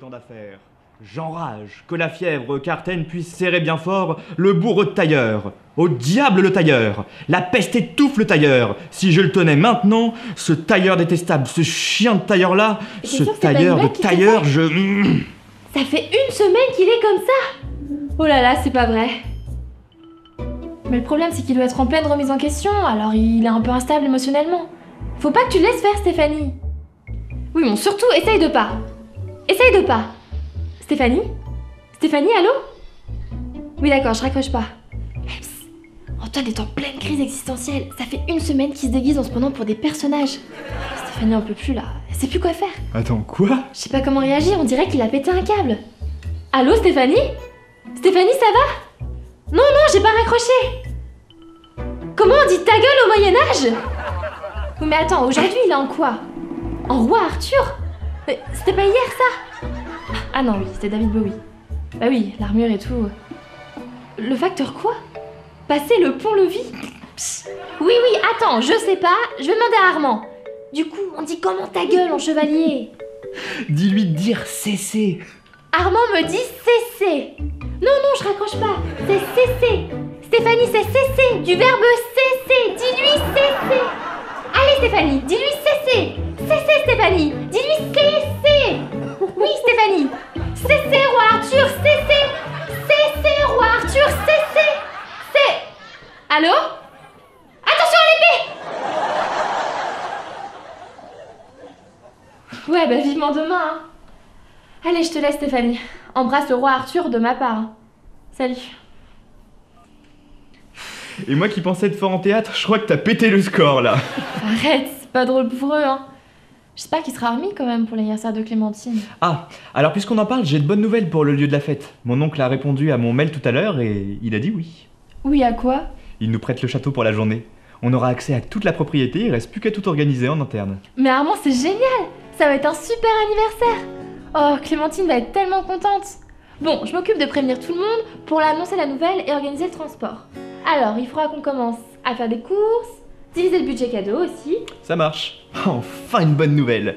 tant d'affaires. J'enrage que la fièvre cartaine puisse serrer bien fort le bourreau de tailleur. Au diable le tailleur! La peste étouffe le tailleur! Si je le tenais maintenant, ce tailleur détestable, ce chien de tailleur-là, ce tailleur de tailleur, je... Ça fait une semaine qu'il est comme ça! Oh là là, c'est pas vrai. Mais le problème, c'est qu'il doit être en pleine remise en question, alors il est un peu instable émotionnellement. Faut pas que tu le laisses faire, Stéphanie. Oui, bon, surtout, essaye de pas. Essaye de pas. Stéphanie? Stéphanie, allô? Oui, d'accord, je raccroche pas. Psst. Antoine est en pleine crise existentielle. Ça fait une semaine qu'il se déguise en se prenant pour des personnages. Stéphanie en peut plus, là. Elle sait plus quoi faire. Attends, quoi? Je sais pas comment réagir, on dirait qu'il a pété un câble. Allô, Stéphanie? Stéphanie, ça va? Non, j'ai pas raccroché. Comment on dit ta gueule au Moyen-Âge? Oui, mais attends, aujourd'hui, il est en quoi? En roi Arthur? Mais c'était pas hier, ça? Ah non, oui, c'était David Bowie. Bah oui, l'armure et tout. Le facteur quoi? Passer le pont-levis? Psst. Oui, attends, je sais pas, je vais demander à Armand. Du coup, on dit comment ta gueule en chevalier? Dis-lui de dire cesser. Armand me dit cesser. Non, je raccroche pas, c'est cesser. Stéphanie, c'est cesser, du verbe cesser. Dis-lui cesser. Allez, Stéphanie, dis-lui cesser. Cesser, Stéphanie, dis-lui cesser. Oui, Stéphanie. Cessez, roi Arthur, cessez. Cessez, roi Arthur, cessez. C'est... Allô? Attention à l'épée. Ouais, bah vivement demain, hein. Allez, je te laisse, Stéphanie. Embrasse le roi Arthur de ma part. Salut. Et moi qui pensais être fort en théâtre, je crois que t'as pété le score, là. Arrête, c'est pas drôle pour eux, hein. J'espère qu'il sera remis quand même pour l'anniversaire de Clémentine. Ah, alors puisqu'on en parle, j'ai de bonnes nouvelles pour le lieu de la fête. Mon oncle a répondu à mon mail tout à l'heure et il a dit oui. Oui, à quoi? Il nous prête le château pour la journée. On aura accès à toute la propriété, il reste plus qu'à tout organiser en interne. Mais Armand, c'est génial! Ça va être un super anniversaire! Oh, Clémentine va être tellement contente! Bon, je m'occupe de prévenir tout le monde pour l'annoncer la nouvelle et organiser le transport. Alors, il faudra qu'on commence à faire des courses, diviser le budget cadeau aussi. Ça marche. Enfin une bonne nouvelle.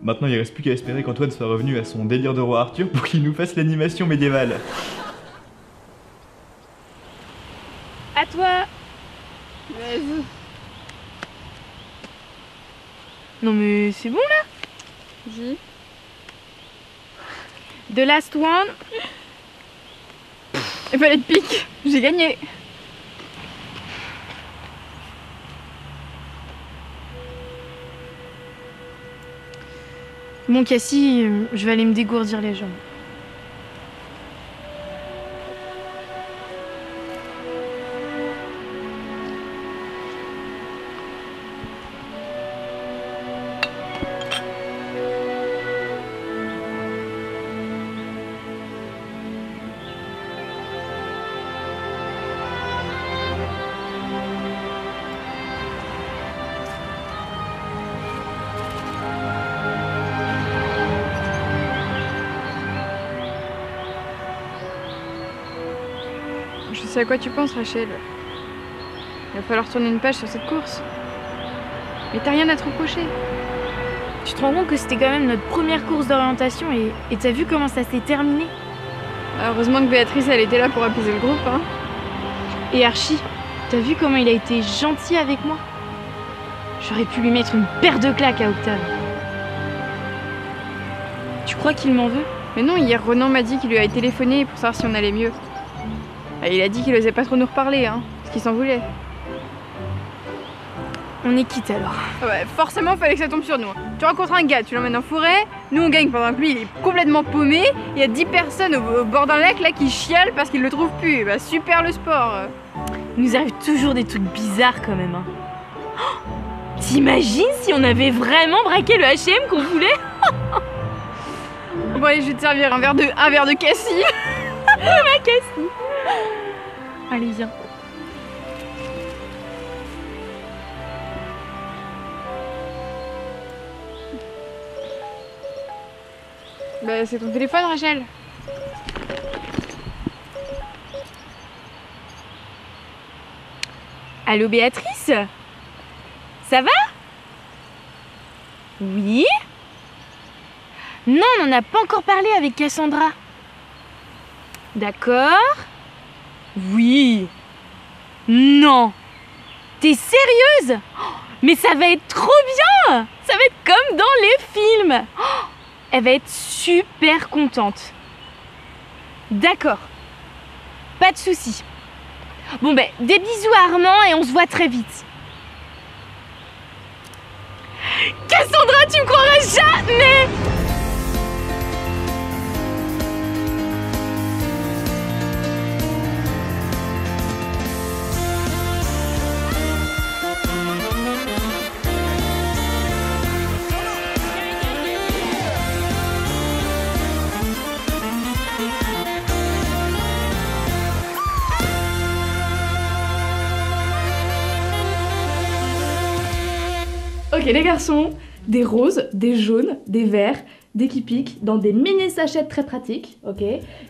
Maintenant, il reste plus qu'à espérer qu'Antoine soit revenu à son délire de roi Arthur pour qu'il nous fasse l'animation médiévale. À toi. Vas-y. Non mais c'est bon là. Vas-y. The last one. Il fallait de pique. J'ai gagné. Bon Cassie, je vais aller me dégourdir les jambes. Je sais à quoi tu penses, Rachel. Il va falloir tourner une page sur cette course. Mais t'as rien à te reprocher. Tu te rends compte que c'était quand même notre première course d'orientation et t'as vu comment ça s'est terminé? Heureusement que Béatrice, elle était là pour apaiser le groupe, hein. Et Archie, t'as vu comment il a été gentil avec moi? J'aurais pu lui mettre une paire de claques à Octave. Tu crois qu'il m'en veut? Mais non, hier Ronan m'a dit qu'il lui avait téléphoné pour savoir si on allait mieux. Et il a dit qu'il osait pas trop nous reparler, hein, parce qu'il s'en voulait. On est quitte alors. Ah ouais, forcément, il fallait que ça tombe sur nous. Tu rencontres un gars, tu l'emmènes en forêt, nous on gagne pendant que lui il est complètement paumé. Il y a 10 personnes au bord d'un lac là qui chialent parce qu'ils le trouvent plus. Bah super le sport. Il nous arrive toujours des trucs bizarres quand même. Hein. Oh, t'imagines si on avait vraiment braqué le H&M qu'on voulait? Bon allez, je vais te servir un verre de Cassie. Ma Cassie. Allez, viens. Bah, c'est ton téléphone, Rachel. Allô, Béatrice? Ça va? Oui? Non, on n'en a pas encore parlé avec Cassandra. D'accord. Oui. Non. T'es sérieuse? Mais ça va être trop bien! Ça va être comme dans les films! Elle va être super contente. D'accord. Pas de soucis. Bon ben, des bisous à Armand et on se voit très vite. Cassandra, tu me croirais jamais! Ok les garçons, des roses, des jaunes, des verts, des qui piquent, dans des mini sachets très pratiques, ok.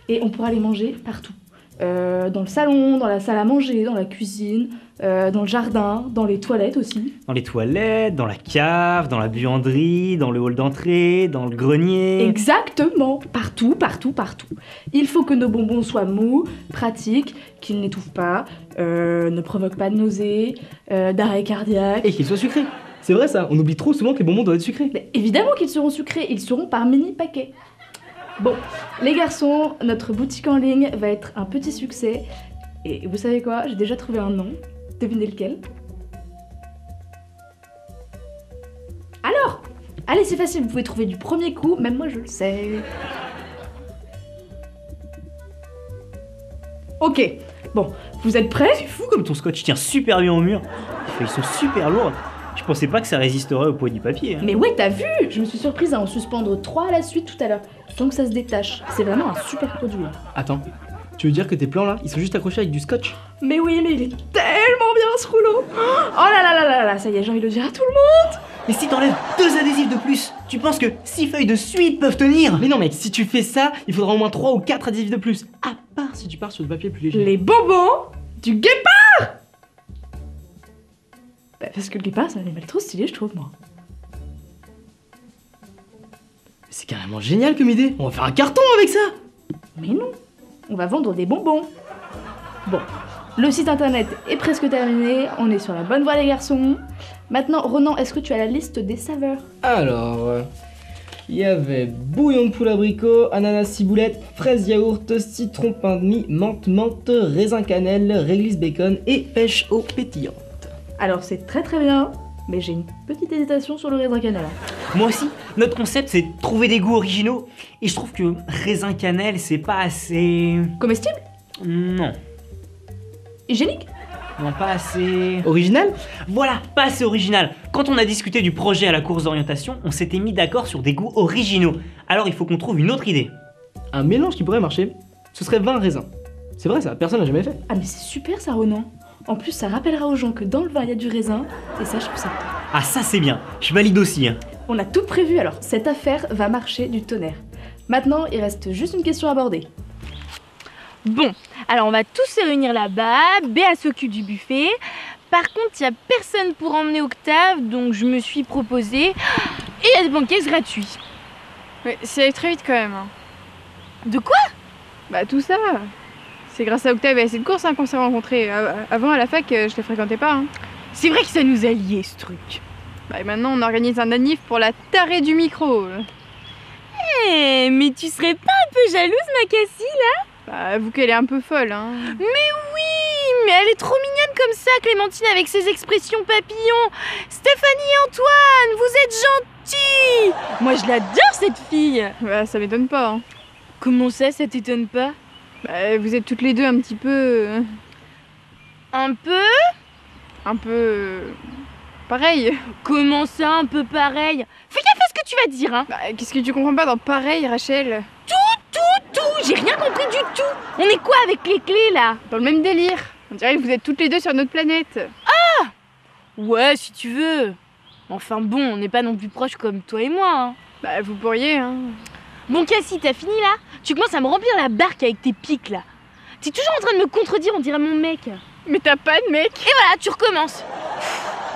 Et on pourra les manger partout. Dans le salon, dans la salle à manger, dans la cuisine, dans le jardin, dans les toilettes aussi. Dans les toilettes, dans la cave, dans la buanderie, dans le hall d'entrée, dans le grenier. Exactement, partout, partout, partout. Il faut que nos bonbons soient mous, pratiques, qu'ils n'étouffent pas, ne provoquent pas de nausées, d'arrêt cardiaque. Et qu'ils soient sucrés. C'est vrai ça, on oublie trop souvent que les bonbons doivent être sucrés. Mais évidemment qu'ils seront sucrés, ils seront par mini paquets. Bon, les garçons, notre boutique en ligne va être un petit succès. Et vous savez quoi, j'ai déjà trouvé un nom. Devinez lequel? Alors, allez, c'est facile, vous pouvez trouver du premier coup, même moi je le sais. Ok, bon, vous êtes prêts? C'est fou comme ton scotch tient super bien au mur. Les feuilles sont super lourdes. Je pensais pas que ça résisterait au poids du papier. Hein. Mais ouais, t'as vu? Je me suis surprise à en suspendre 3 à la suite tout à l'heure, sans que ça se détache. C'est vraiment un super produit. Attends, tu veux dire que tes plans là, ils sont juste accrochés avec du scotch? Mais oui, mais il est tellement bien ce rouleau. Oh là là là là là, ça y est, j'ai envie de le dire à tout le monde. Mais si t'enlèves 2 adhésifs de plus, tu penses que 6 feuilles de suite peuvent tenir? Mais non mec, si tu fais ça, il faudra au moins 3 ou 4 adhésifs de plus. À part si tu pars sur du papier plus léger. Les bonbons du guépard. Bah parce que le guépard, c'est un animal trop stylé, je trouve, moi. C'est carrément génial comme idée. On va faire un carton avec ça. Mais non, on va vendre des bonbons. Bon, le site internet est presque terminé, on est sur la bonne voie les garçons. Maintenant, Ronan, est-ce que tu as la liste des saveurs? Alors, il y avait bouillon de poule abricot, ananas ciboulette, fraise yaourt, citron pain de mie, menthe raisin cannelle, réglisse bacon et pêche eau pétillante. Alors c'est très très bien, mais j'ai une petite hésitation sur le raisin cannelle. Moi aussi, notre concept c'est de trouver des goûts originaux. Et je trouve que raisin cannelle c'est pas assez... Comestible? Non. Hygiénique? Non, pas assez... Original? Voilà, pas assez original. Quand on a discuté du projet à la course d'orientation, on s'était mis d'accord sur des goûts originaux. Alors il faut qu'on trouve une autre idée. Un mélange qui pourrait marcher, ce serait vin raisin. C'est vrai ça, personne n'a jamais fait. Ah mais c'est super ça Ronan. En plus ça rappellera aux gens que dans le vin il y a du raisin, et ça je trouve ça top. Ah ça c'est bien, je valide aussi. Hein. On a tout prévu alors, cette affaire va marcher du tonnerre. Maintenant il reste juste une question à aborder. Bon, alors on va tous se réunir là-bas, Béa s'occupe du buffet. Par contre, il n'y a personne pour emmener Octave, donc je me suis proposée. Et il y a des banquets gratuits. Mais ça allait très vite quand même. Hein. De quoi? Bah tout ça. C'est grâce à Octave et à cette course hein, qu'on s'est rencontrés. Avant à la fac, je les fréquentais pas. Hein. C'est vrai que ça nous a liés ce truc. Bah et maintenant on organise un anniv pour la tarée du micro. Eh, mais tu serais pas un peu jalouse, ma Cassie, là? Bah avoue qu'elle est un peu folle. Hein. Mais oui, mais elle est trop mignonne comme ça, Clémentine, avec ses expressions papillons. Stéphanie et Antoine, vous êtes gentils. Moi, je l'adore, cette fille. Bah ça m'étonne pas. Hein. Comment ça t'étonne pas? Bah vous êtes toutes les deux un petit peu... Un peu? Un peu... pareil. Comment ça, un peu pareil? Fais gaffe à ce que tu vas dire, hein. Bah qu'est-ce que tu comprends pas dans pareil, Rachel? Tout, j'ai rien compris du tout. On est quoi avec les clés, là? Dans le même délire. On dirait que vous êtes toutes les deux sur notre planète. Ah! Ouais, si tu veux. Enfin bon, on n'est pas non plus proches comme toi et moi, hein. Bah vous pourriez, hein. Bon Cassie, t'as fini là? Tu commences à me remplir la barque avec tes pics là. T'es toujours en train de me contredire, on dirait mon mec. Mais t'as pas de mec. Et voilà, tu recommences.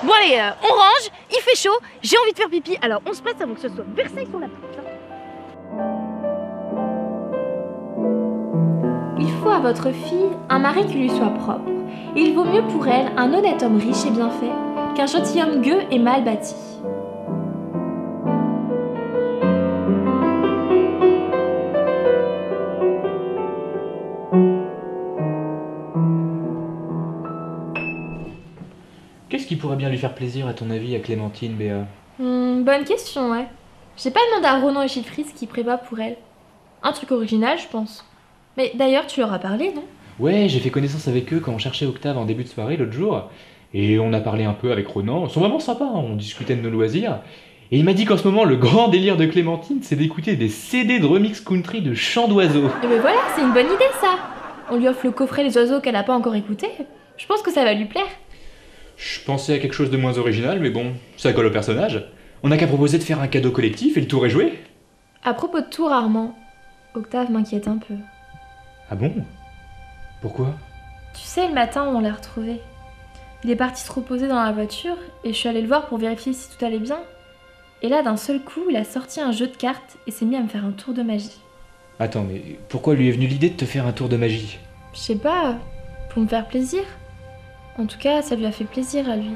Bon allez, on range, il fait chaud, j'ai envie de faire pipi, alors on se passe avant que ce soit Versailles sur la porte. à votre fille un mari qui lui soit propre. Et il vaut mieux pour elle un honnête homme riche et bien fait qu'un gentilhomme gueux et mal bâti. Qu'est-ce qui pourrait bien lui faire plaisir à ton avis à Clémentine, Béa? Bonne question, ouais. J'ai pas demandé à Ronan et Chilfris ce qu'ils prévoient pour elle. Un truc original, je pense. Mais d'ailleurs, tu leur as parlé, non? Ouais, j'ai fait connaissance avec eux quand on cherchait Octave en début de soirée l'autre jour. Et on a parlé un peu avec Ronan. Ils sont vraiment sympas, hein, on discutait de nos loisirs. Et il m'a dit qu'en ce moment, le grand délire de Clémentine, c'est d'écouter des CD de remix country de chants d'oiseaux. Et ben voilà, c'est une bonne idée ça. On lui offre le coffret Les Oiseaux qu'elle a pas encore écouté. Je pense que ça va lui plaire. Je pensais à quelque chose de moins original, mais bon, ça colle au personnage. On n'a qu'à proposer de faire un cadeau collectif et le tour est joué. À propos de tout, rarement, Octave m'inquiète un peu. Ah bon? Pourquoi? Tu sais, le matin où on l'a retrouvé, il est parti se reposer dans la voiture et je suis allée le voir pour vérifier si tout allait bien. Et là, d'un seul coup, il a sorti un jeu de cartes et s'est mis à me faire un tour de magie. Attends, mais pourquoi lui est venue l'idée de te faire un tour de magie? Je sais pas, pour me faire plaisir. En tout cas, ça lui a fait plaisir à lui.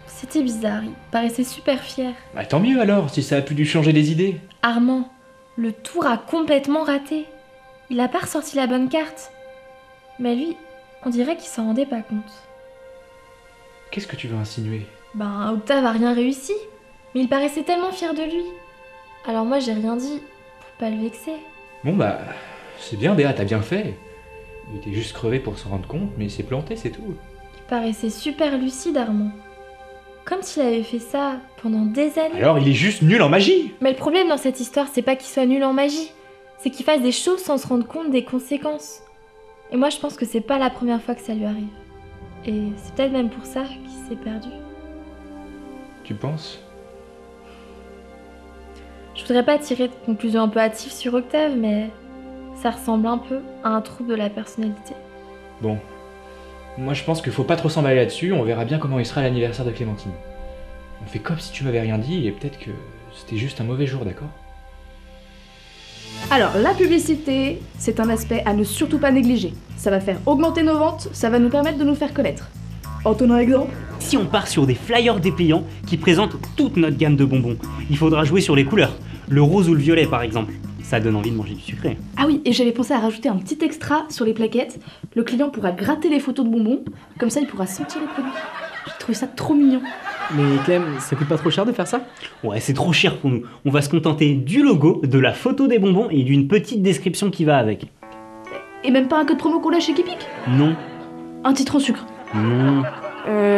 C'était bizarre, il paraissait super fier. Bah tant mieux alors, si ça a pu lui changer les idées. Armand, le tour a complètement raté. Il a pas ressorti la bonne carte. Mais lui, on dirait qu'il s'en rendait pas compte. Qu'est-ce que tu veux insinuer? Ben, Octave a rien réussi. Mais il paraissait tellement fier de lui. Alors moi, j'ai rien dit pour pas le vexer. Bon bah, c'est bien Béa, t'as bien fait. Il était juste crevé pour s'en rendre compte, mais il s'est planté, c'est tout. Il paraissait super lucide, Armand. Comme s'il avait fait ça pendant des années. Alors il est juste nul en magie. Mais le problème dans cette histoire, c'est pas qu'il soit nul en magie. C'est qu'il fasse des choses sans se rendre compte des conséquences. Et moi, je pense que c'est pas la première fois que ça lui arrive. Et c'est peut-être même pour ça qu'il s'est perdu. Tu penses? Je voudrais pas tirer de conclusions un peu hâtives sur Octave, mais ça ressemble un peu à un trouble de la personnalité. Bon. Moi je pense qu'il faut pas trop s'emballer là-dessus, on verra bien comment il sera à l'anniversaire de Clémentine. On fait comme si tu m'avais rien dit et peut-être que c'était juste un mauvais jour, d'accord? Alors, la publicité, c'est un aspect à ne surtout pas négliger. Ça va faire augmenter nos ventes, ça va nous permettre de nous faire connaître. En tenant exemple, Si on part sur des flyers dépliants qui présentent toute notre gamme de bonbons, il faudra jouer sur les couleurs. Le rose ou le violet par exemple. Ça donne envie de manger du sucré. ah oui, et j'avais pensé à rajouter un petit extra sur les plaquettes. Le client pourra gratter les photos de bonbons, comme ça il pourra sentir les produits. J'ai trouvé ça trop mignon. Mais Clem, ça coûte pas trop cher de faire ça? Ouais, c'est trop cher pour nous. On va se contenter du logo, de la photo des bonbons et d'une petite description qui va avec. Et même pas un code promo qu'on lâche chez Kipik? Non, Un titre en sucre. non,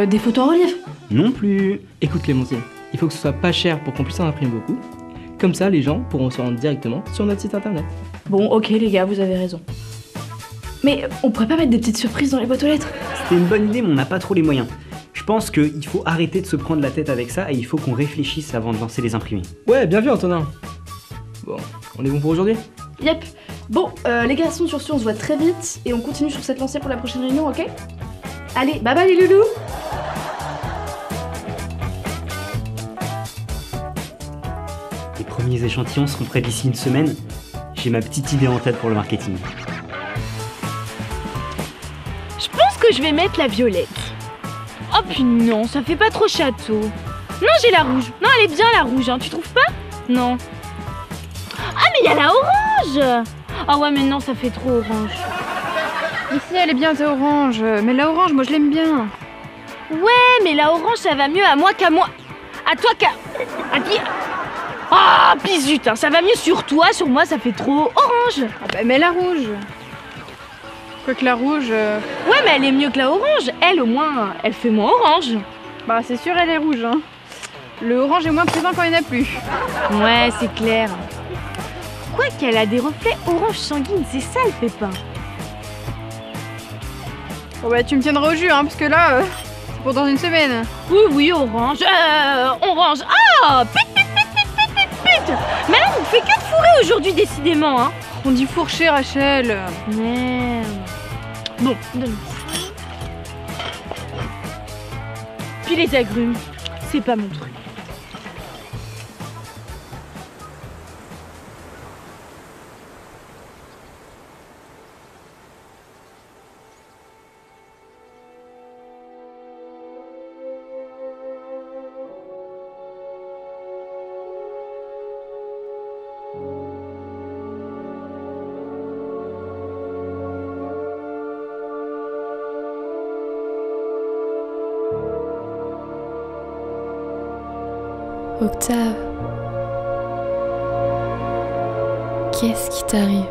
Des photos en relief. non plus. Écoute Clémentine, il faut que ce soit pas cher pour qu'on puisse en imprimer beaucoup. Comme ça, les gens pourront se rendre directement sur notre site internet. Bon, ok les gars, vous avez raison. Mais on pourrait pas mettre des petites surprises dans les boîtes aux lettres? C'était une bonne idée, mais on n'a pas trop les moyens. Je pense qu'il faut arrêter de se prendre la tête avec ça et il faut qu'on réfléchisse avant de lancer les imprimés. Ouais, bien vu Antonin. Bon, on est bon pour aujourd'hui? Yep. Bon, les garçons, sur ce, on se voit très vite et on continue sur cette lancée pour la prochaine réunion, ok? Allez, bye bye les loulous! Les premiers échantillons seront prêts d'ici une semaine. J'ai ma petite idée en tête pour le marketing. Je pense que je vais mettre la violette. Oh puis non, ça fait pas trop château. Non, j'ai la rouge. Non, elle est bien la rouge, hein, tu trouves pas? Non. Ah mais il y a la orange. Ah ouais mais non, ça fait trop orange. Ici, elle est bien ta orange. Mais la orange, moi je l'aime bien. Ouais, mais la orange ça va mieux à moi qu'à moi. À toi qu'à... À qui? Ah puis zut, hein, ça va mieux sur toi, sur moi ça fait trop orange. Ah bah, mais la rouge. Quoique la rouge... Ouais mais elle est mieux que la orange. Elle au moins, elle fait moins orange. Bah c'est sûr, elle est rouge, hein. Le orange est moins présent quand il n'y en a plus. Ouais, c'est clair. Quoi qu'elle a des reflets orange sanguine, c'est ça le pépin. Bon bah tu me tiendras au jus, hein, parce que là, c'est pour dans une semaine. Oui, oui, orange. Orange. Ah pit, pit, pit, pit, pit, pit, pit. Mais là, on fait que de fourrer aujourd'hui, décidément, hein. On dit fourcher, Rachel. Merde. Bon, donne. Puis les agrumes, c'est pas mon truc. Octave, qu'est-ce qui t'arrive?